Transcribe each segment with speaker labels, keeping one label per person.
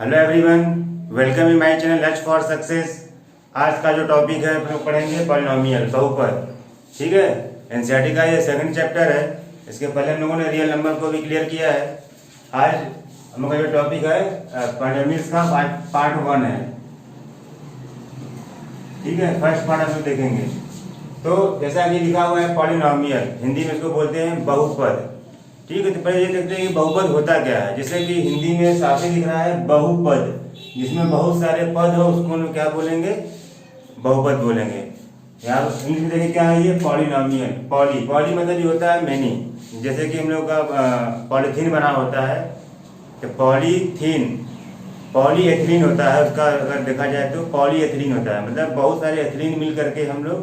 Speaker 1: Hello everyone, welcome in my channel lurch for success. आज का जो टॉपिक है हम लोग पढ़ेंगे पॉलिनोमियल, बहुपद। ठीक है, एनसीईआरटी का ये सेकंड चैप्टर है। इसके पहले हम लोगों ने रियल नंबर को भी क्लियर किया है। आज हम लोग का जो टॉपिक है पॉलिनोमियल्स का पार्ट 1 है। ठीक है, फर्स्ट पार्ट हम लोग देखेंगे। तो जैसा कि लिखा हुआ है पॉलिनोमियल, हिंदी में इसको बोलते हैं बहुपद। ठीक है, तो पहले ये देखते हैं कि बहुपद होता क्या है। जैसे कि हिंदी में साफ ही लिख रहा है बहुपद, जिसमें बहुत सारे पद हो उसको हम क्या बोलेंगे, बहुपद बोलेंगे। यहाँ इंग्लिश में देखिए क्या है, ये पॉलिनोमियल। पॉली मतलब ये होता है मेनी। जैसे कि हम लोग का पॉलीथीन बना होता है, तो पॉलीएथिलीन होता है। उसका अगर देखा जाए तो पॉलीएथिलीन होता है, मतलब बहुत सारे एथिलीन मिल करके हम लोग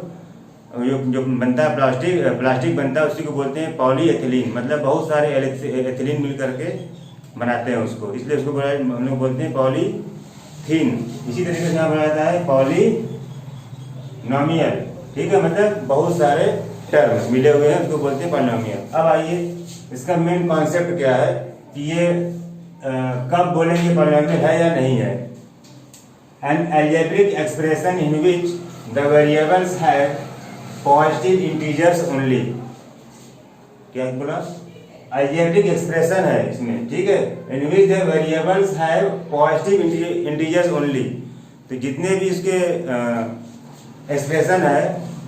Speaker 1: जो बनता है प्लास्टिक बनता है, उसी को बोलते हैं पॉलीएथिलीन। मतलब बहुत सारे एथिलीन मिल करके बनाते हैं उसको, इसलिए उसको हम लोग बोलते हैं पॉलीथीन। इसी तरीके से यहाँ बनाया जाता है पॉलिनोमियल। ठीक है, मतलब बहुत सारे टर्म मिले हुए हैं, उसको बोलते हैं पॉलिनोमियल। अब आइए, इसका मेन कॉन्सेप्ट क्या है कि ये कब बोलेंगे पॉलिनोमियल है या नहीं है। An algebraic expression in which the variables have positive integers only. क्या बोला, अलजेब्रिक एक्सप्रेशन है इसमें। ठीक है, in which the variables have positive integers only. तो जितने भी इसके एक्सप्रेशन है,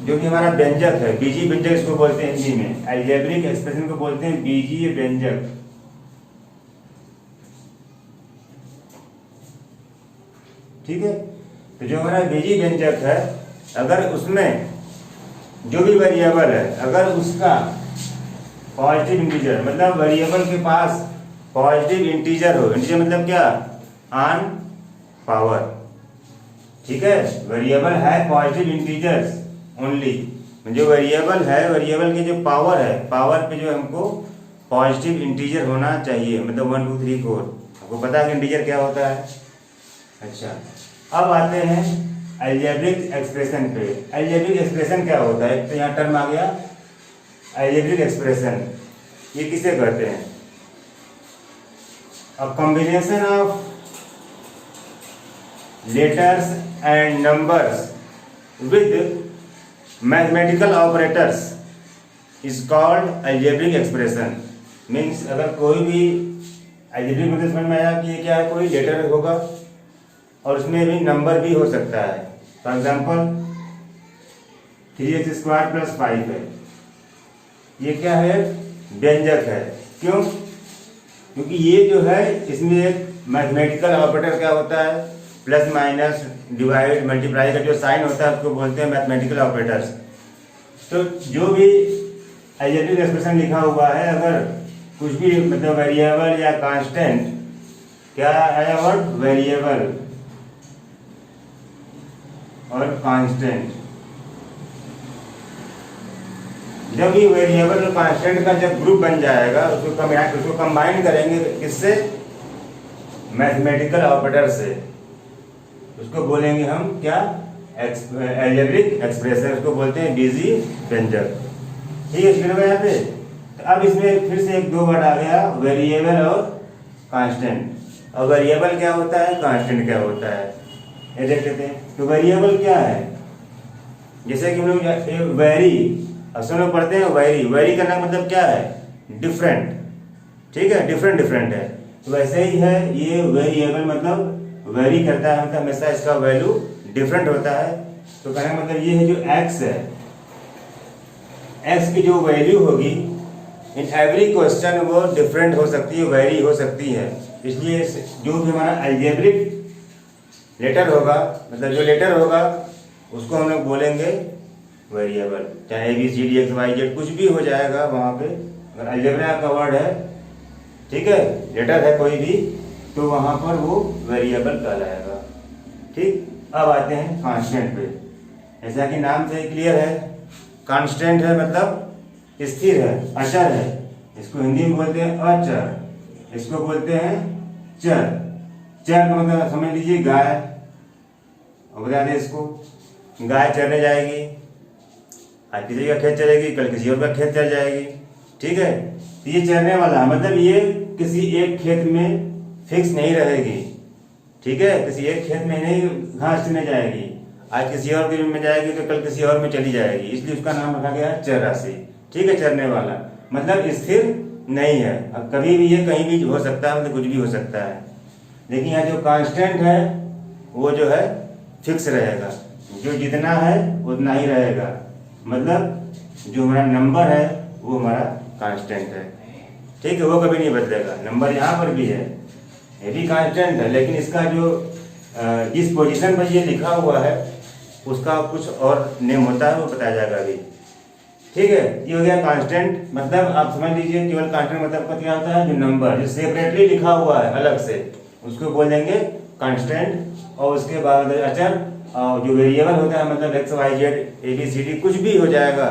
Speaker 1: जो कि हमारा व्यंजक है, बीजीय व्यंजक इसको बोलते हैं हिंदी में। अलजेब्रिक एक्सप्रेशन को बोलते हैं बीजीय व्यंजक। ठीक है, तो जो हमारा बीजीय व्यंजक है, अगर उसमें जो भी वेरिएबल है, अगर उसका पॉजिटिव इंटीजर, मतलब वेरिएबल के पास पॉजिटिव इंटीजर हो। इंटीजर मतलब क्या, ऑन पावर। ठीक है, वेरिएबल है पॉजिटिव इंटीजर्स ओनली। जो वेरिएबल है, वेरिएबल की जो पावर है, पावर पे जो हमको पॉजिटिव इंटीजर होना चाहिए। मतलब 1 2 3 4। आपको पता है कि इंटीजर क्या होता है। अच्छा, अब आते हैं अलजेब्रिक एक्सप्रेशन पे। अलजेब्रिक एक्सप्रेशन क्या होता है, तो यहाँ टर्म आ गया अलजेब्रिक एक्सप्रेशन। ये किसे कहते हैं, a combination of letters and numbers with mathematical operators is called algebraic expression. Means अगर कोई भी अलजेब्रिक मतलब समझ में आया कि ये क्या है, कोई लेटर होगा और उसमें भी नंबर भी हो सकता है। फॉर एग्जाम्पल 3x² + 5 है। ये क्या है, व्यंजक है। क्यों, क्योंकि ये जो है इसमें एक मैथमेटिकल ऑपरेटर क्या होता है, प्लस माइनस डिवाइड मल्टीप्लाई का जो साइन होता है उसको बोलते हैं मैथमेटिकल ऑपरेटर्स। तो जो भी अलजेब्रिक एक्सप्रेशन लिखा हुआ है, अगर कुछ भी मतलब वेरिएबल या कांस्टेंट, क्या आया वर्ड, वेरिएबल और कांस्टेंट। जब ये वेरिएबल और कांस्टेंट का जब ग्रुप बन जाएगा, उसको कंबाइन करेंगे किससे, मैथमेटिकल ऑपरेटर से। उसको बोलेंगे हम क्या, अलजेब्रिक एक्सप्रेशन। उसको बोलते हैं बीजीय व्यंजक। ठीक है, फिर यहाँ पे तो अब इसमें फिर से 1 2 वर्ड आ गया, वेरिएबल और कांस्टेंट। और वेरिएबल क्या होता है, कांस्टेंट क्या होता है, ये देख लेते हैं। तो वेरिएबल क्या है, जैसे कि हम लोग वेरी, असल में पढ़ते हैं वेरी करना मतलब क्या है, डिफरेंट। ठीक है, डिफरेंट है। तो वैसे ही है ये वेरिएबल, मतलब वेरी करता है, मतलब हमेशा इसका वैल्यू डिफरेंट होता है। तो कहने का मतलब ये है, जो एक्स है, एक्स की जो वैल्यू होगी इन एवरी क्वेश्चन वो डिफरेंट हो सकती है, वेरी हो सकती है। इसलिए जो भी हमारा अलजेब्रिक लेटर होगा, मतलब जो लेटर होगा उसको हम लोग बोलेंगे वेरिएबल। चाहे ABCD XYZ कुछ भी हो जाएगा वहाँ पे, अगर अलजेब्रा का वर्ड है, ठीक है, लेटर है कोई भी, तो वहाँ पर वो वेरिएबल कहलाएगा। ठीक, अब आते हैं कांस्टेंट पे। जैसा कि नाम से क्लियर है, कांस्टेंट है मतलब स्थिर है, अचर है। इसको हिंदी में बोलते हैं अचर, इसको बोलते हैं चर। चर का मतलब समझ लीजिए गाय, और बता दें इसको, गाय चरने जाएगी, आज किसी का खेत चलेगी, कल किसी और का खेत चल जाएगी। ठीक है, तो ये चरने वाला मतलब ये किसी एक खेत में फिक्स नहीं रहेगी, ठीक है, किसी एक खेत में नहीं घास चरने जाएगी, आज किसी और के में जाएगी तो कल किसी और में चली जाएगी, इसलिए उसका नाम रखा गया है चर राशि। ठीक है, चरने वाला मतलब स्थिर नहीं है, अब कभी भी ये कहीं भी हो सकता है, मतलब कुछ भी हो सकता है। लेकिन यहाँ जो कांस्टेंट है वो जो है फिक्स रहेगा, जो जितना है उतना ही रहेगा, मतलब जो हमारा नंबर है वो हमारा कांस्टेंट है। ठीक है, वो कभी नहीं बदलेगा। नंबर यहाँ पर भी है, ये भी कांस्टेंट है, लेकिन इसका जो जिस पोजीशन पर ये लिखा हुआ है उसका कुछ और नेम होता है, वो बताया जाएगा अभी। ठीक है, ये हो गया कांस्टेंट, मतलब आप समझ लीजिए केवल कांस्टेंट मतलब का क्या होता है, जो नंबर जो सेपरेटली लिखा हुआ है अलग से उसको बोल देंगे कांस्टेंट। और उसके बाद अचर और जो वेरिएबल होता है मतलब x y z a b c d कुछ भी हो जाएगा।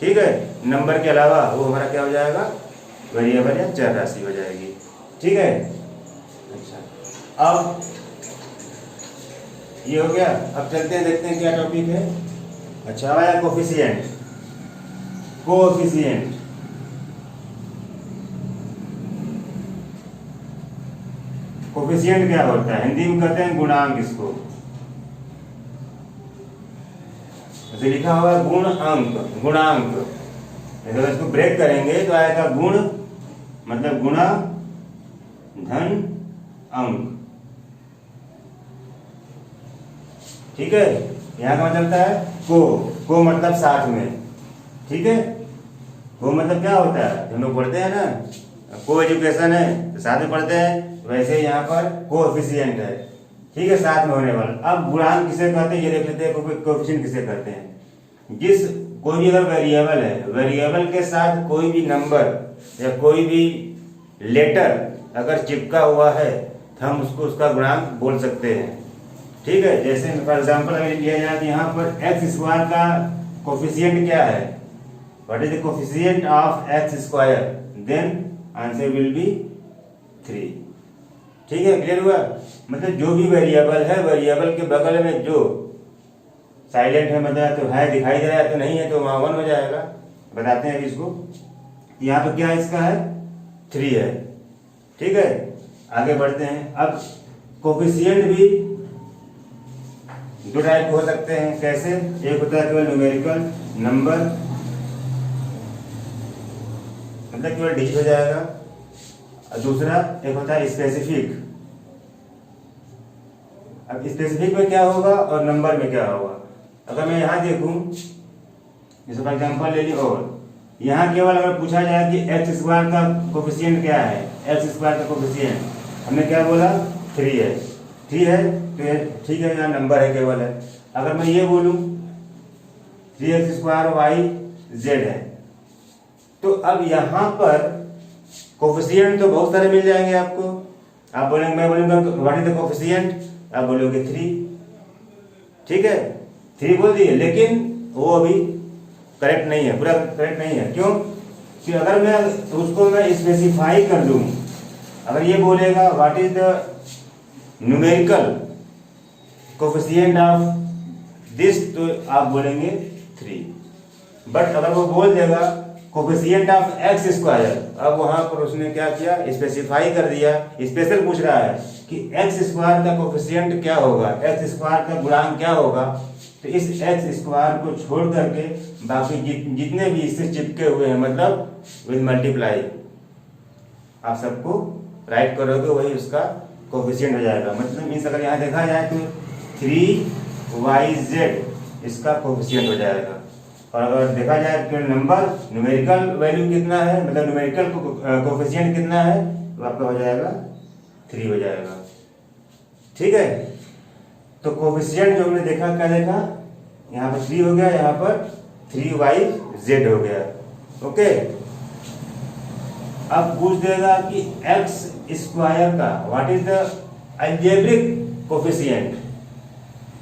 Speaker 1: ठीक है, नंबर के अलावा वो हमारा क्या हो जाएगा, वेरिएबल या चर राशि हो जाएगी। ठीक है, अच्छा अब ये हो गया। अब चलते हैं, देखते हैं क्या टॉपिक है। अच्छा अब आया कोफिशिएंट। कोफिशिएंट कोफिशिएंट क्या होता है, हिंदी में कहते हैं गुणांक। इसको ऐसे लिखा हुआ है गुण अंक, गुणांक। अगर इसको ब्रेक करेंगे तो आएगा गुण मतलब गुणा धन अंक। ठीक है, यहाँ का मतलब चलता है को मतलब साथ में। ठीक है, को मतलब क्या होता है, हम लोग पढ़ते हैं ना, को एजुकेशन है तो साथ में पढ़ते हैं, वैसे यहाँ पर कोएफिशिएंट है। ठीक है, साथ में होने वाला। अब गुणांक किसे कहते हैं ये देख लेते हैं, कोएफिशिएंट किसे कहते हैं। जिस कोई भी अगर वेरिएबल है, वेरिएबल के साथ कोई भी नंबर या कोई भी लेटर अगर चिपका हुआ है तो हम उसको उसका गुणांक बोल सकते हैं। ठीक है, जैसे फॉर एग्जांपल अगर लिया जाए तो यहाँ पर एक्स स्क्वायर का कोफिशिएंट क्या है, what is the coefficient of x square, then answer will be 3। ठीक है, क्लियर हुआ। मतलब जो भी वेरिएबल है, वेरिएबल के बगल में जो साइलेंट है मतलब तो है दिखाई दे रहा है तो नहीं है तो वहाँ 1 हो जाएगा। बताते हैं अभी इसको। यहाँ पे क्या इसका है 3 है। ठीक है, आगे बढ़ते हैं। अब कोफिशिएंट भी दो टाइप हो सकते हैं। कैसे, एक होता है केवल न्यूमेरिकल नंबर मतलब केवल डिजिट हो जाएगा, और दूसरा एक होता है स्पेसिफिक। अब स्पेसिफिक में क्या होगा और नंबर में क्या होगा। अगर मैं यहाँ देखूं, जैसे फॉर एग्जाम्पल ले ली, और यहाँ केवल अगर पूछा जाए कि एक्स स्क्वायर का कोफिशिएंट क्या है, एक्स स्क्वायर का कोफिशिएंट हमने क्या बोला 3 है। 3 है तो ये ठीक है, यहाँ नंबर है केवल है। अगर मैं ये बोलूं 3x स्क्वायर वाई जेड है, तो अब यहाँ पर कोफिशिएंट तो बहुत सारे मिल जाएंगे आपको। आप बोलेंगे, मैं बोलूंगा व्हाट इज द कोफिशिएंट, आप बोलोगे 3। ठीक है, 3 बोल दिए, लेकिन वो अभी करेक्ट नहीं है, पूरा करेक्ट नहीं है। क्यों कि अगर मैं उसको मैं स्पेसिफाई कर दूं, अगर ये बोलेगा what is the numerical coefficient of this, तो आप बोलेंगे 3। बट अगर वो बोल देगा कोफिशिएंट ऑफ एक्स स्क्वायर, अब वहां पर उसने क्या किया, स्पेसिफाई कर दिया, स्पेशल पूछ रहा है कि एक्स स्क्वायर का कोफिशिएंट क्या होगा, एक्स स्क्वायर का गुणांक क्या होगा। तो इस एक्स स्क्वायर को छोड़ करके बाकी जितने भी इससे चिपके हुए हैं मतलब विद मल्टीप्लाई आप सबको राइट करोगे, वही उसका कोफिशिएंट हो जाएगा। मतलब मीन्स अगर यहाँ देखा जाए तो 3yz इसका कोफिशिएंट हो जाएगा। और अगर देखा जाए तो नंबर न्यूमेरिकल वैल्यू कितना है, मतलब न्यूमेरिकल कोफिशिएंट कितना है, तो आपका हो जाएगा 3 हो जाएगा। ठीक है, तो कोफिशिएंट जो हमने देखा, क्या देखा, यहाँ पर 3 हो गया, यहाँ पर 3yz हो गया। ओके, अब पूछ देगा कि एक्स स्क्वायर का what is the algebraic coefficient,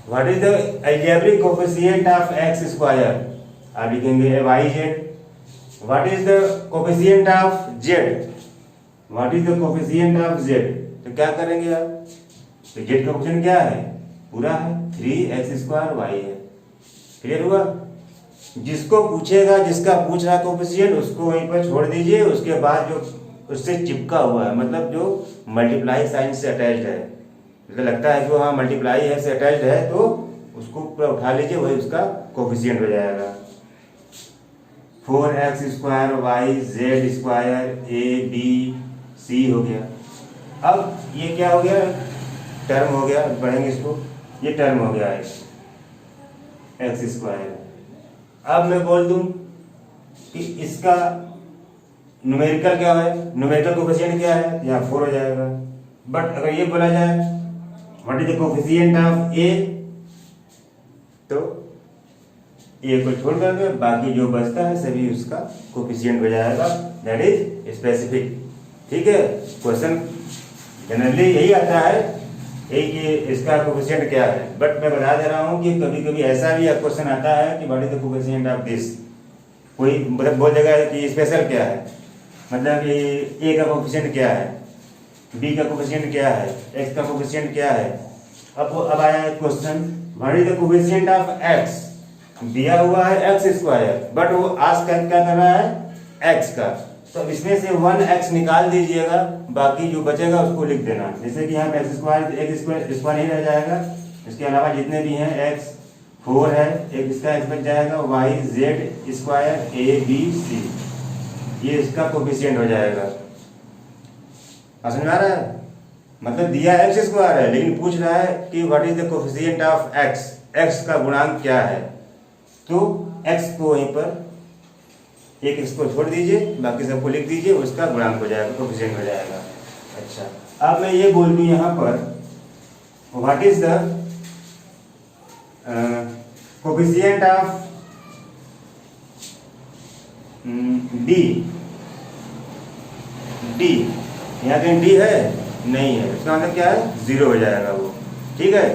Speaker 1: what is the algebraic coefficient of x square, आप लिखेंगे yz। What is the coefficient of Z, what is the coefficient of Z, तो क्या करेंगे आप, तो जेड का कोफिशिएंट क्या है, पूरा है 3x स्क्वायर y है। क्लियर हुआ। जिसको पूछेगा, जिसका पूछ रहा है कोफिशिएंट, उसको वहीं पर छोड़ दीजिए। उसके बाद जो उससे चिपका हुआ है मतलब जो मल्टीप्लाई साइन से अटैच्ड है जैसे लगता है कि वो हाँ मल्टीप्लाई है से अटैच्ड है तो उसको पूरा उठा लीजिए, वही उसका कोफिशिएंट हो जाएगा। 4x² y z² a b c हो गया। अब ये क्या हो गया, टर्म हो गया, पढ़ेंगे इसको, ये टर्म हो गया x²। अब मैं बोल दूं कि इसका न्यूमेरिकल क्या है, न्यूमेरिकल कोफिशिएंट क्या है, यहाँ 4 हो जाएगा। बट अगर ये बोला जाए what is the coefficient of a, तो ए को छोड़ करके बाकी जो बचता है सभी उसका कोफिशिएंट हो जाएगा, दैट इज स्पेसिफिक। ठीक है, क्वेश्चन जनरली यही आता है कि इसका कोफिशिएंट क्या है, बट मैं बता दे रहा हूँ कि कभी कभी ऐसा भी क्वेश्चन आता है कि what is the coefficient of this, कोई मतलब बोल देगा कि स्पेशल क्या है, मतलब कि ए का कोफिशिएंट क्या है, बी का कोफिशिएंट क्या है, एक्स का कोफिशिएंट क्या है। अब आया है question what is the coefficient of x, दिया हुआ है x², बट वो आस्क क्या कर रहा है x का, तो इसमें से 1x निकाल दीजिएगा, बाकी जो बचेगा उसको लिख देना। जैसे कि यहाँ पे x² नहीं रह जाएगा, इसके अलावा जितने भी हैं x 4 है, एक इसका x बच जाएगा, y z² a b c, ये इसका कोफिशिएंट हो जाएगा। समझ में आ रहा है, मतलब दिया x² है लेकिन पूछ रहा है कि what is the coefficient of x, x का गुणांक क्या है, तो x को वहीं पर एक इसको छोड़ दीजिए, बाकी सबको लिख दीजिए, उसका गुणांक हो जाएगा, कोफिशिएंट हो जाएगा। अच्छा, अब मैं ये बोल दूं यहाँ पर what is the coefficient of D, D यहाँ कहीं डी है नहीं है, उसका मतलब क्या है 0 हो जाएगा वो। ठीक है,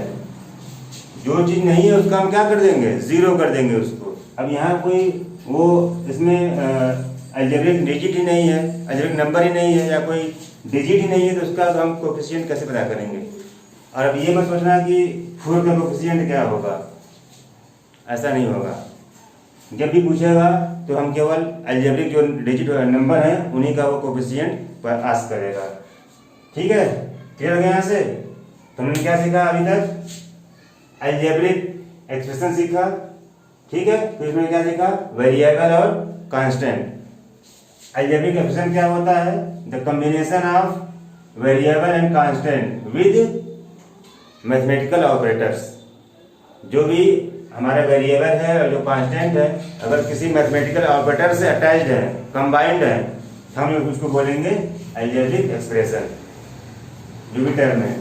Speaker 1: जो चीज नहीं है उसका हम क्या कर देंगे, 0 कर देंगे उसको। अब यहाँ कोई वो इसमें अलजेब्रिक डिजिट ही नहीं है, अलजेब्रिक नंबर ही नहीं है, या कोई डिजिट ही नहीं है, तो उसका हम कोफिशिएंट कैसे पता करेंगे। और अब ये मत सोचना कि 4 का कोफिशिएंट क्या होगा, ऐसा नहीं होगा। जब भी पूछेगा तो हम केवल अलजेब्रिक जो डिजिट नंबर है उन्हीं का वो कोफिशिएंट पर आस्क करेगा। ठीक है, क्लियर हो गया यहाँ से। तो हमने क्या सीखा अभी तक, अलजेब्रिक एक्सप्रेशन सीखा। ठीक है, तो इसमें क्या सीखा, वेरिएबल और कांस्टेंट। अलजेब्रिक एक्सप्रेशन क्या होता है, the combination of variable and constant with mathematical operators. जो भी हमारा वेरिएबल है और जो कांस्टेंट है अगर किसी मैथमेटिकल ऑपरेटर से अटैच्ड है, कंबाइंड है, तो हम उसको बोलेंगे अलजेब्रिक एक्सप्रेशन, जो भी टर्म है।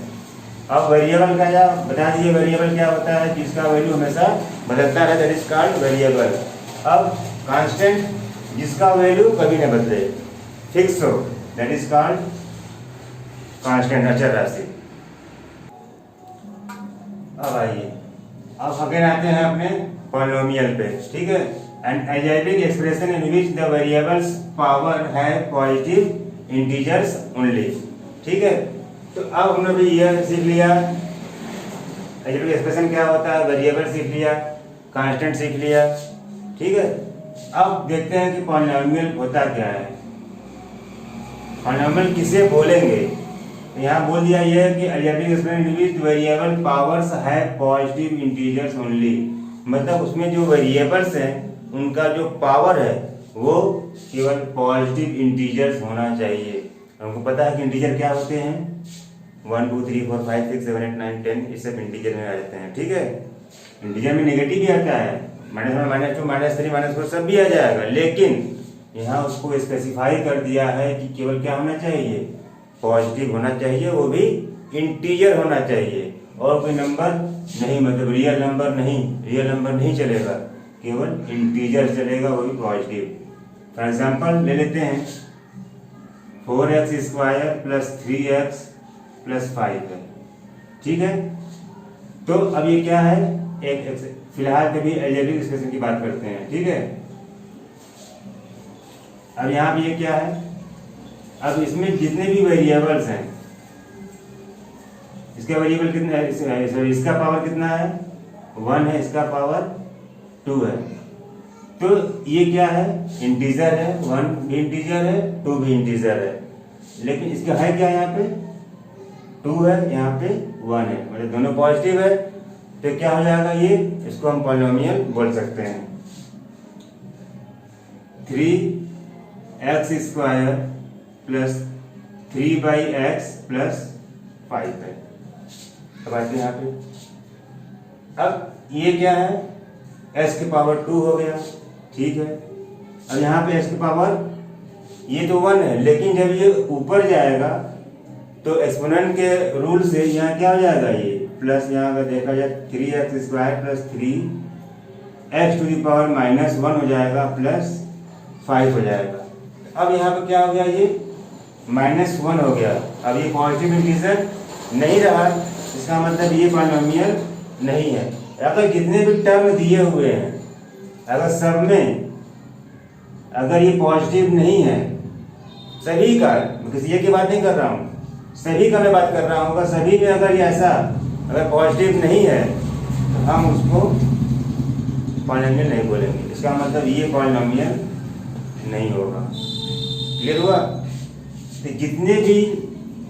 Speaker 1: अब वेरिएबल का क्या बता दीजिए, वेरिएबल क्या होता है, जिसका वैल्यू हमेशा बदलता है, दैट इज कॉल्ड वेरिएबल। अब कांस्टेंट जिसका वैल्यू कभी न बदले, फिक्स हो, दैट इज कॉल्ड कांस्टेंट, अचर राशि। अब आइए, अब अगेन आते हैं अपने पॉलिनोमियल पे। ठीक है, an algebraic expression in which the variables power है पॉजिटिव इंटीजर्स ओनली। ठीक है, तो अब हमने भी यह सीख लिया अलजेब्रिक एक्सप्रेशन क्या होता है, वेरिएबल सीख लिया, कांस्टेंट सीख लिया। ठीक है, अब देखते हैं कि पॉलिनोमियल होता क्या है, पॉलिनोमियल किसे बोलेंगे। तो यहाँ बोल दिया यह है कि algebraic expression in which variable powers है पॉजिटिव इंटीजर्स ओनली, मतलब उसमें जो वेरिएबल्स हैं उनका जो पावर है वो केवल पॉजिटिव इंटीजर्स होना चाहिए। हमको पता है कि इंटीजर क्या होते हैं, 1 2 3 4 5 6 7 8 9 10, ये सब इंटीजर में आ जाते हैं। ठीक है, इंटीजर में नेगेटिव भी आता है, -1 -2 -3 -4 सब भी आ जाएगा, लेकिन यहाँ उसको स्पेसिफाई कर दिया है कि केवल क्या होना चाहिए, पॉजिटिव होना चाहिए, वो भी इंटीजर होना चाहिए, और कोई नंबर नहीं, मतलब रियल नंबर नहीं, रियल नंबर नहीं चलेगा, केवल इंटीजर चलेगा, वो भी पॉजिटिव। फॉर एग्जाम्पल ले लेते हैं 4x² + 3x + 5 है। ठीक है, तो अब ये क्या है, एक फिलहाल कभी अलजेब्रिक एक्सप्रेशन की बात करते हैं। ठीक है, अब यहाँ पे ये क्या है, अब इसमें जितने भी वेरिएबल्स हैं, इसका वेरिएबल कितना है, इसका पावर कितना है, 1 है, इसका पावर 2 है, तो ये क्या है, इंटीजर है, 1 भी इंटीजर है, 2 भी इंटीजर है, लेकिन इसका है क्या यहाँ पे 2 है, यहाँ पे 1 है, मतलब दोनों पॉजिटिव है, तो क्या हो जाएगा ये, इसको हम पॉलिनोमियल बोल सकते हैं। 3x² प्लस 3/x प्लस 5 है। अब आते हैं यहाँ पे, अब ये क्या है, s की पावर 2 हो गया, ठीक है। अब यहाँ पे s की पावर, ये तो 1 है, लेकिन जब ये ऊपर जाएगा तो एक्सपोनेंट के रूल से यहाँ क्या हो जाएगा, ये प्लस, यहाँ अगर देखा जाए 3x² plus 3x to the power -1 हो जाएगा प्लस 5 हो जाएगा। अब यहाँ पे क्या हो गया, ये -1 हो गया। अब ये पॉजिटिव इंटीजर नहीं रहा, इसका मतलब ये पॉलिनोमियल नहीं है। अगर जितने भी टर्म दिए हुए हैं, अगर सब में अगर ये पॉजिटिव नहीं है, सभी का, किसी एक की बात नहीं कर रहा हूँ, सभी का मैं बात कर रहा हूँ, सभी में अगर ये ऐसा अगर पॉजिटिव नहीं है तो हम उसको पॉलिनोमियल नहीं बोलेंगे। इसका मतलब ये पॉलिनोमियल नहीं होगा। क्लियर हुआ? तो जितने भी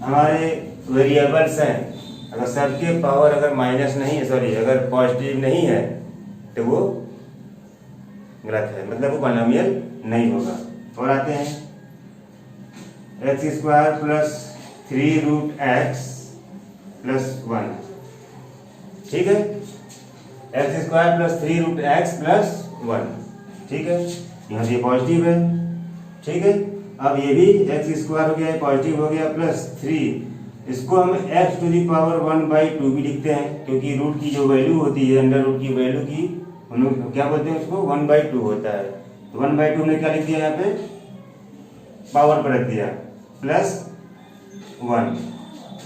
Speaker 1: हमारे वेरिएबल्स हैं, अगर सबके पावर अगर माइनस नहीं है, सॉरी अगर पॉजिटिव नहीं है, तो वो गलत है, मतलब वो पॉलिनोमियल नहीं होगा। और आते हैं x² प्लस 3√x प्लस 1, ठीक है, x² प्लस 3√x प्लस 1, ठीक है, यहाँ से पॉजिटिव है, ठीक है। अब ये भी x² हो गया, पॉजिटिव हो गया, प्लस 3, इसको हम x टू दी पावर 1/2 भी लिखते हैं, क्योंकि रूट की जो वैल्यू होती है, अंडर रूट की वैल्यू की हम लोग क्या बोलते हैं, उसको 1/2 होता है। तो 1/2 में क्या लिख दिया, यहाँ पे पावर पर रख दिया, प्लस 1।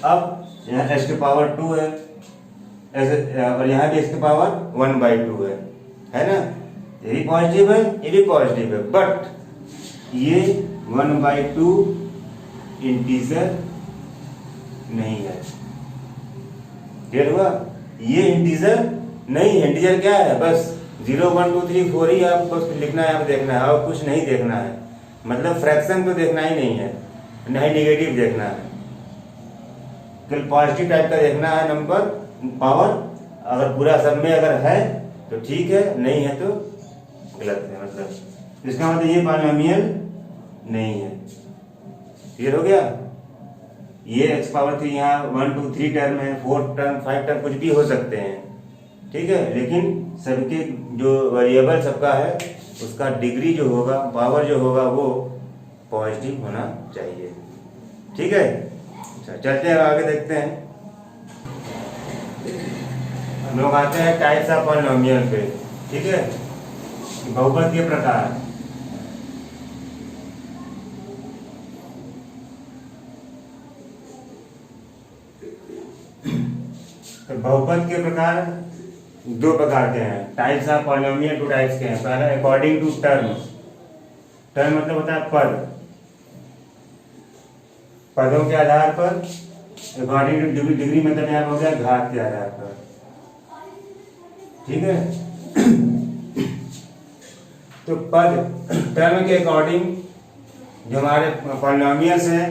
Speaker 1: अब यहाँ x की पावर 2 है, और यहाँ भी x की पावर 1/2 है ना। ये भी पॉजिटिव है, ये भी पॉजिटिव है, बट ये 1/2 इंटीजर नहीं है। क्लियर हुआ? ये इंटीजर नहीं है। इंटीजर क्या है, बस 0 1 2 3 4 ही आपको लिखना है, आप देखना है, और कुछ नहीं देखना है। मतलब फ्रैक्शन तो देखना ही नहीं है, नहीं नेगेटिव देखना है, केवल पॉजिटिव टाइप का देखना है नंबर, पावर। अगर पूरा सब में अगर है तो ठीक है, नहीं है तो गलत है। मतलब इसका मतलब ये पॉलिनोमियल नहीं है। क्लियर हो गया? ये x⁻3 यहाँ 1 2 3 टर्म है, 4 टर्म 5 टर्म कुछ भी हो सकते हैं, ठीक है, लेकिन सबके जो वेरिएबल सबका है उसका डिग्री जो होगा, पावर जो होगा, वो पॉजिटिव होना चाहिए। ठीक है, अच्छा चलते हैं आगे देखते हैं। हम लोग आते हैं टाइप्स ऑफ पॉलिनोमियल पे। ठीक है, बहुपद के प्रकार। तो बहुपद के प्रकार दो प्रकार के हैं। Types of polynomial two types के हैं। पहला अकॉर्डिंग टू टर्म। टर्म मतलब होता है पद, पदों के आधार पर। अकॉर्डिंग टू डिग्री, डिग्री मतलब यहाँ हो गया घात के आधार पर। ठीक है, तो पद टर्म के अकॉर्डिंग जो हमारे पॉलिनोमियल्स हैं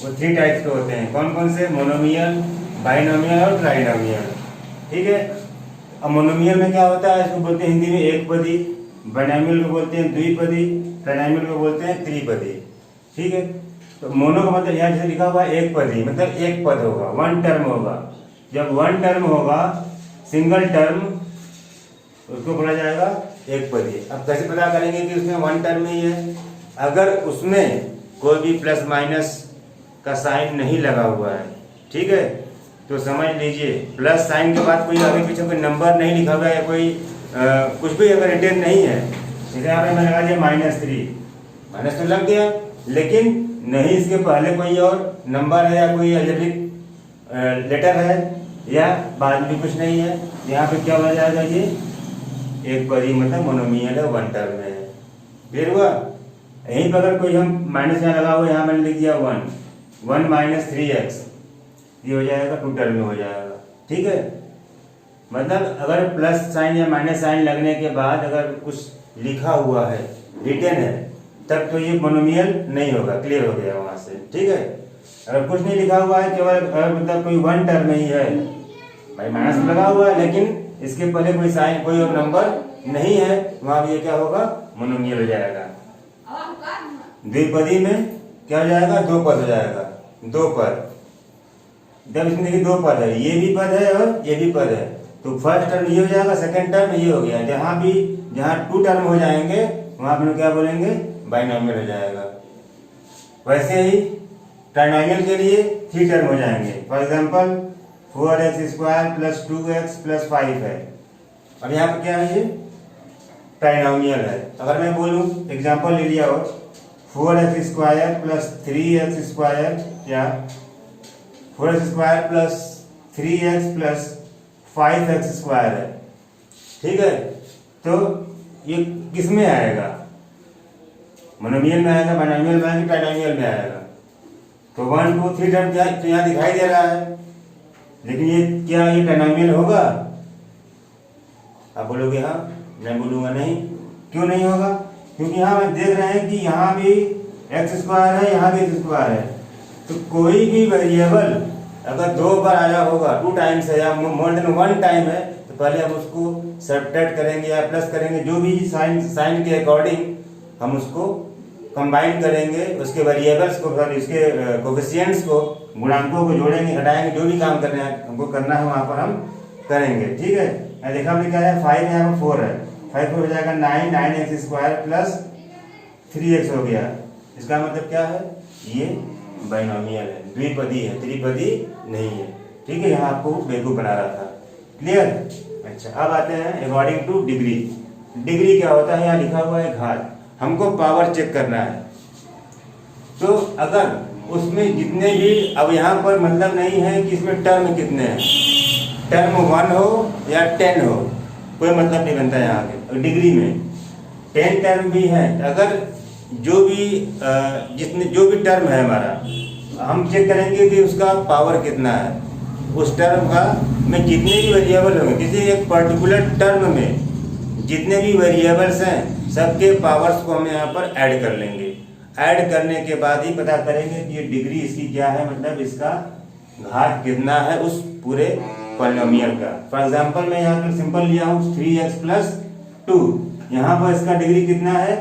Speaker 1: वो 3 टाइप्स के होते हैं। कौन कौन से? मोनोमियल, बाइनोमियल और ट्राइनोमियल। ठीक है, अब मोनोमियल में क्या होता है, इसको बोलते हैं हिंदी में एक पदी, बाइनोमियल को बोलते हैं द्विपदी, ट्राइनोमियल को बोलते हैं त्रिपदी। ठीक है, तो मोनो का मतलब यहाँ जैसे लिखा हुआ है एक पदी, मतलब एक पद होगा, वन टर्म होगा। जब वन टर्म होगा, सिंगल टर्म, उसको बोला जाएगा एक पदी। अब कैसे पता करेंगे कि उसमें वन टर्म ही है? अगर उसमें कोई भी प्लस माइनस का साइन नहीं लगा हुआ है, ठीक है, तो समझ लीजिए प्लस साइन के बाद कोई आगे पीछे कोई नंबर नहीं लिखा हुआ है या कोई कुछ भी अगर रिटर्न नहीं है, जैसे यहाँ पे मैं लगा दिया -3, माइनस तो लग गया, लेकिन नहीं इसके पहले कोई और नंबर है या कोई अलजेब्रिक लेटर है या बाद में कुछ नहीं है, यहाँ पे क्या हो जाएगा, ये एक पदी, मतलब मोनोमियल है, वन टर्म है। फिर हुआ यहीं पर अगर कोई हम माइनस यहाँ लगा हुआ, यहाँ मैंने लिख दिया 1 - 3x, ये हो जाएगा 2 टर्म में हो जाएगा। ठीक है, मतलब अगर प्लस साइन या माइनस साइन लगने के बाद अगर कुछ लिखा हुआ है, रिटन है, तब तो ये मोनोमियल नहीं होगा। क्लियर हो गया वहां से? ठीक है, अगर कुछ नहीं लिखा हुआ है, केवल अगर मतलब कोई वन टर्म ही है, भाई माइनस लगा हुआ है लेकिन इसके पहले कोई साइन कोई और नंबर नहीं है, वहां भी ये क्या होगा, मोनोमियल हो जाएगा। द्विपदी में क्या हो जाएगा, दो पद हो जाएगा, दो पद। जब इसमें देखिए दो पद है, ये भी पद है और ये भी पद है, तो फर्स्ट टर्म ये हो जाएगा, सेकंड टर्म ये हो गया। जहाँ टू टर्म हो जाएंगे वहां पर क्या बोलेंगे, बाइनोमियल हो जाएगा। वैसे ही ट्राइनोमियल के लिए थ्री टर्म हो जाएंगे। For example 4x² plus 2x plus 5 है, और यहाँ पर क्या है, ये ट्राइनोमियल है। अगर मैं बोलूँ एग्जाम्पल ले लिया हो, 4x² प्लस 3x² या 4x² plus 3x plus 5x² है, ठीक है, तो ये किस में आएगा, मोनोमियल में आएगा, बाइनोमियल में आएगा, ट्राइनोमियल में आएगा। तो 1 2 3 टर्म तो यहाँ दिखाई दे रहा है, लेकिन ये क्या ये ट्राइनोमियल होगा? आप बोलोगे हाँ, मैं बोलूँगा नहीं। क्यों नहीं होगा? क्योंकि यहाँ हम देख रहे हैं कि यहाँ भी x² है, यहाँ भी x² है, तो कोई भी वेरिएबल अगर दो बार आया होगा, 2 टाइम्स है या मोर देन 1 टाइम है, तो पहले हम उसको सब्ट्रैक्ट करेंगे या प्लस करेंगे, जो भी साइन के अकॉर्डिंग हम उसको कंबाइन करेंगे, उसके वेरिएबल्स को, इसके कोफिशिएंट्स को, गुणांकों को जोड़ेंगे, घटाएंगे, जो भी काम करना है हमको करना है वहाँ पर हम करेंगे, ठीक है। देखा हमने क्या है, 5 यहाँ पर 4 है, 5 हो जाएगा 9x² प्लस 3x हो गया। इसका मतलब क्या है, ये बाइनोमियल है, द्विपदी है, त्रिपदी नहीं है, ठीक है। यहाँ आपको बेवकूफ बना रहा था, क्लियर। अच्छा, अब आते हैं अकॉर्डिंग टू डिग्री। डिग्री क्या होता है, यहाँ लिखा हुआ है घात, हमको पावर चेक करना है। तो अगर उसमें जितने भी, अब यहाँ पर मतलब नहीं है कि इसमें टर्म कितने हैं, टर्म 1 हो या 10 हो, कोई मतलब नहीं बनता यहाँ पे। डिग्री में 10 टर्म भी है, अगर जो भी टर्म है हमारा, हम चेक करेंगे कि उसका पावर कितना है, उस टर्म का में जितने भी वेरिएबल होंगे, किसी एक पर्टिकुलर टर्म में जितने भी वेरिएबल्स हैं सबके पावर्स को हम यहाँ पर ऐड कर लेंगे। ऐड करने के बाद ही पता करेंगे कि ये डिग्री इसकी क्या है, मतलब इसका घात कितना है उस पूरे पॉलिनोमियल का। फॉर एग्जांपल मैं यहाँ पर सिंपल लिया हूँ 3x प्लस 2, यहाँ पर इसका डिग्री कितना है,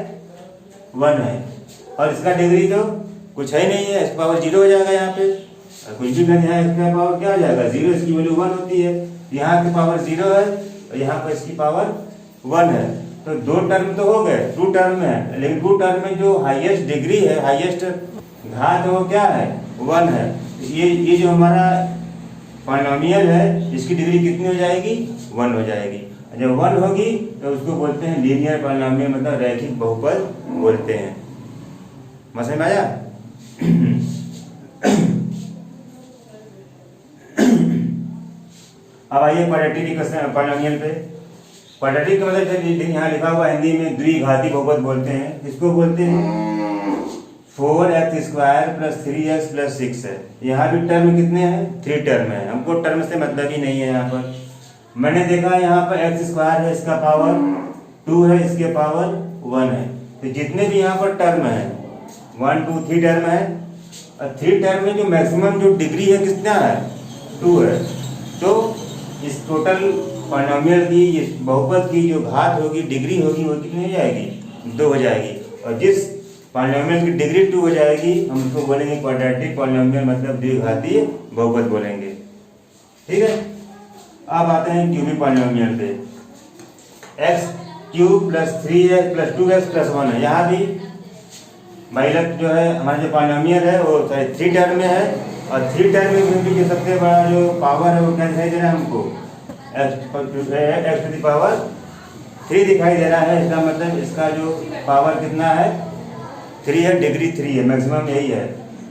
Speaker 1: 1 है, और इसका डिग्री तो कुछ है ही नहीं है, इसका पावर 0 हो जाएगा यहाँ पे। कुछ भी कर यहाँ इसका पावर क्या हो जाएगा, 0, इसकी वैल्यू 1 होती है, यहाँ की पावर 0 है और यहाँ पर इसकी पावर 1 है। तो 2 टर्म तो हो गए, 2 टर्म है, लेकिन 2 टर्म में जो हाईएस्ट डिग्री है, हाईएस्ट घात वो क्या है, 1 है। ये जो हमारा पॉलिनोमियल है, इसकी डिग्री कितनी हो जाएगी, 1 हो जाएगी। जब 1 होगी तो उसको बोलते हैं लीनियर पॉलिनोमियल, मतलब रैखिक बहुपद बोलते हैं। समझ में आया? अब आइए क्वाड्रेटिक पॉलिनोमियल पे। क्वाड्रेटिक का मतलब यहाँ लिखा हुआ हिंदी में द्विघाती बहुपद बोलते हैं। इसको बोलते हैं 4x² प्लस 3x प्लस 6 है। यहाँ भी टर्म कितने हैं, 3 टर्म है, हमको टर्म से मतलब ही नहीं है। यहाँ पर मैंने देखा यहाँ पर x² है, इसका पावर 2 है, इसके पावर 1 है, तो जितने भी यहाँ पर टर्म है 1 2 3 टर्म है, और 3 टर्म में जो मैक्सिमम जो डिग्री है कितना है, 2 है। तो इस टोटल पॉलिनोमियल की, इस बहुपद की जो घात होगी, डिग्री होगी, वो कितनी हो जाएगी, 2 हो जाएगी। और जिस पॉलिनोमियल की डिग्री 2 हो जाएगी हम उसको बोलेंगे क्वाड्रेटिक पॉलिनोमियल, मतलब द्विघाती बहुपद बोलेंगे, ठीक है। अब आते हैं क्यूबिक पॉलिनोमियल पे। x³ plus 3x plus 2x plus 1 है। यहाँ भी महिलक जो है हमारा जो पॉलिनोमियल है वो 3 टर्म में है, और 3 टर्म में भी जो सबसे बड़ा जो पावर है वो क्या दिखाई दे रहा है हमको, x टू द पावर 3 दिखाई दे रहा है। इसका मतलब इसका जो पावर कितना है, 3 है, डिग्री 3 है, मैक्सिमम यही है।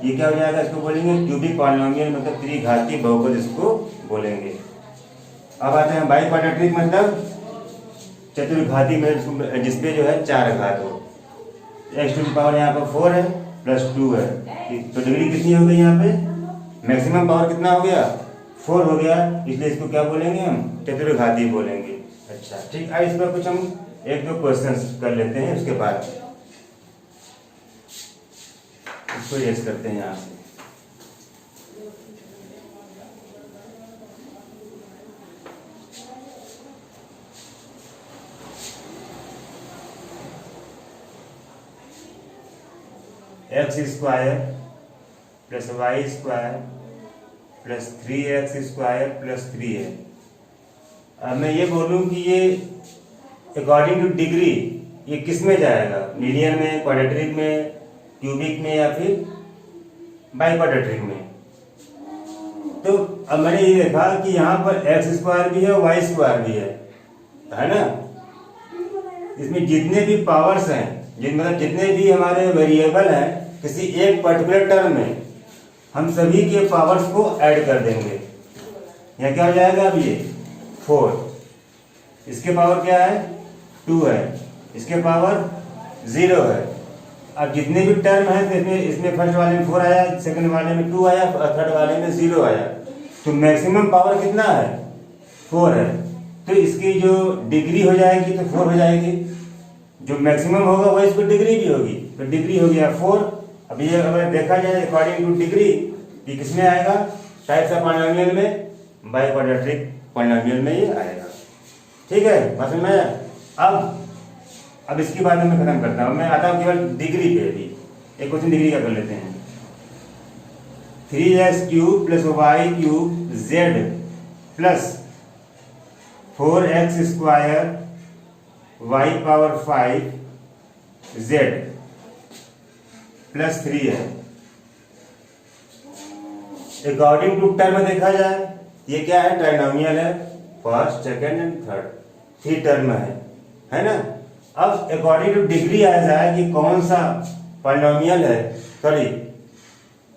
Speaker 1: ये क्या हो जाएगा, इसको बोलेंगे क्यूबिक पॉलिनोमियल, मतलब त्रिघाती बहुपद इसको बोलेंगे। अब आते हैं बाई क्वाड्रेटिक, मतलब चतुर्घाती में जिसपे जो है 4 घात हो। x टू द पावर यहाँ पर 4 है प्लस 2 है, तो डिग्री कितनी हो गई, यहाँ पे मैक्सिमम पावर कितना हो गया, 4 हो गया, इसलिए इसको क्या बोलेंगे हम, चतुर्घाती बोलेंगे। अच्छा ठीक है, इस पर कुछ हम 1-2 क्वेश्चंस कर लेते हैं, उसके बाद इसको रेस करते हैं यहाँ से। X square plus y square plus 3x square plus 3a। अब मैं ये बोलूँ कि ये अकॉर्डिंग टू डिग्री ये किस में जाएगा, मिलियन में, क्वाड्रेटिक में, क्यूबिक में या फिर बाई क्वाड्रेटिक में। तो अब मैंने ये देखा कि यहाँ पर एक्स स्क्वायर भी है और वाई स्क्वायर भी है ना। इसमें जितने भी पावर्स हैं, मतलब जितने भी हमारे वेरिएबल हैं किसी एक पर्टिकुलर टर्म में, हम सभी के पावर्स को ऐड कर देंगे। यहाँ क्या हो जाएगा, अब ये 4, इसके पावर क्या है 2 है, इसके पावर 0 है। अब जितने भी टर्म है तो इसमें फर्स्ट वाले में 4 आया, सेकंड वाले में 2 आया, थर्ड वाले में 0 आया, तो मैक्सिमम पावर कितना है 4 है। तो इसकी जो डिग्री हो जाएगी तो 4 हो जाएगी, जो मैक्सिमम होगा वो इसको डिग्री भी होगी, तो डिग्री हो गया 4। अब ये अगर देखा जाए अकॉर्डिंग टू डिग्री ये किस में आएगा, टाइप्स ऑफ पॉलिनोमियल में, बाई क्वाड्रेटिक पॉलिनोमियल में ये आएगा। ठीक है, बस मैं अब इसकी बात मैं खत्म करता हूँ, मैं आता हूँ केवल डिग्री पे। भी एक क्वेश्चन डिग्री का कर लेते हैं। 3x cube plus y cube z plus 4x square y power 5 z plus 3 है। अकॉर्डिंग टू टर्म देखा जाए ये क्या है, ट्राइनोमियल है, first second and third 3 term है ना। अब अकॉर्डिंग टू डिग्री आ जाए कि कौन सा पॉलिनोमियल है, सॉरी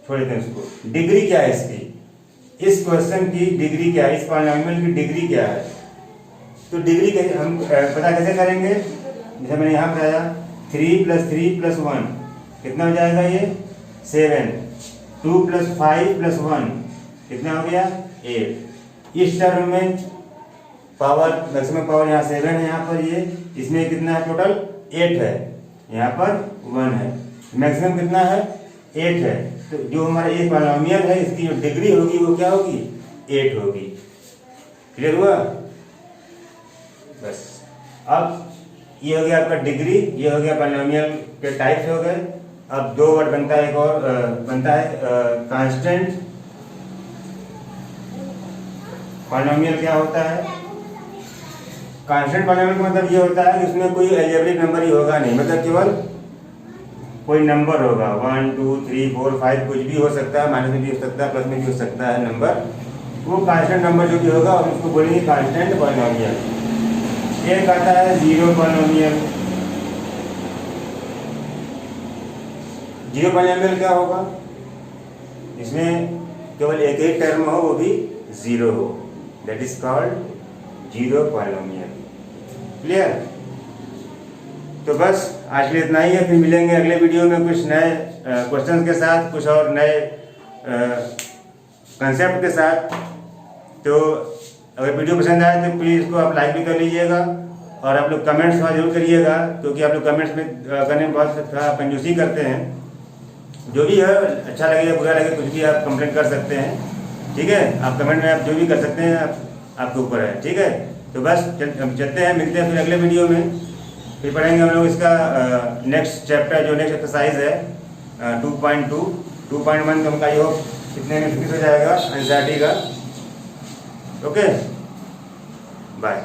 Speaker 1: छोड़ देते हैं उसको, डिग्री क्या है इसकी, इस क्वेश्चन की डिग्री क्या है, इस पॉलिनोमियल की डिग्री क्या है। तो डिग्री कैसे हम पता कैसे करेंगे, जैसे मैंने यहाँ बताया 3 + 3 + 1 कितना हो जाएगा, ये 7, 2 + 5 + 1 कितना हो गया 8। इस टर्म में पावर मैक्सिमम पावर यहाँ 7 है, यहाँ पर ये इसमें कितना है टोटल 8 है, यहाँ पर 1 है, मैक्सिमम कितना है 8 है। तो जो हमारा ये पॉलिनोमियल है इसकी जो डिग्री होगी वो क्या होगी 8 होगी। क्लियर हुआ, बस। अब ये हो गया आपका डिग्री, ये हो गया पॉलिनोमियल के टाइप्स हो गए। अब 2 वर्ड बनता है, एक और बनता है कांस्टेंट पॉलिनोमियल। क्या होता है कांस्टेंट पॉलिनोमियल का मतलब ये होता है कि उसमें कोई अलजेब्रिक नंबर ही होगा नहीं, मतलब केवल कोई नंबर होगा 1 2 3 4 5 कुछ भी हो सकता है, माइनस में भी हो सकता है, प्लस में भी हो सकता है नंबर। वो कांस्टेंट नंबर जो भी होगा उसको बोलेंगे कांस्टेंट पॉलिनोमियल। एक आता है जीरो पॉलिनोमियल। जीरो पॉलिनोमियल क्या होगा, इसमें केवल एक ही टर्म हो वो भी 0 हो, that is called zero polynomial. Clear. तो बस आज के लिए इतना ही है, फिर मिलेंगे अगले वीडियो में कुछ नए क्वेश्चन के साथ, कुछ और नए कंसेप्ट के साथ। तो अगर वीडियो पसंद आए तो प्लीज़ इसको आप लाइक भी कर लीजिएगा और आप लोग कमेंट्स वहाँ जरूर करिएगा, क्योंकि आप लोग कमेंट्स में करने में बहुत कंजूसी करते हैं। जो भी है, अच्छा लगे या बुरा लगे, कुछ भी आप कंप्लेंट कर सकते हैं, ठीक है। आप कमेंट में आप जो भी कर सकते हैं, आपके ऊपर है, ठीक है। तो बस चलते हैं, मिलते हैं फिर अगले वीडियो में, फिर पढ़ेंगे हम लोग इसका नेक्स्ट चैप्टर, जो नेक्स्ट एक्सरसाइज है 2.2। 2.1 तो हमका ये हो कितने में फिक्स हो जाएगा एंजाइटी का। Okay, bye.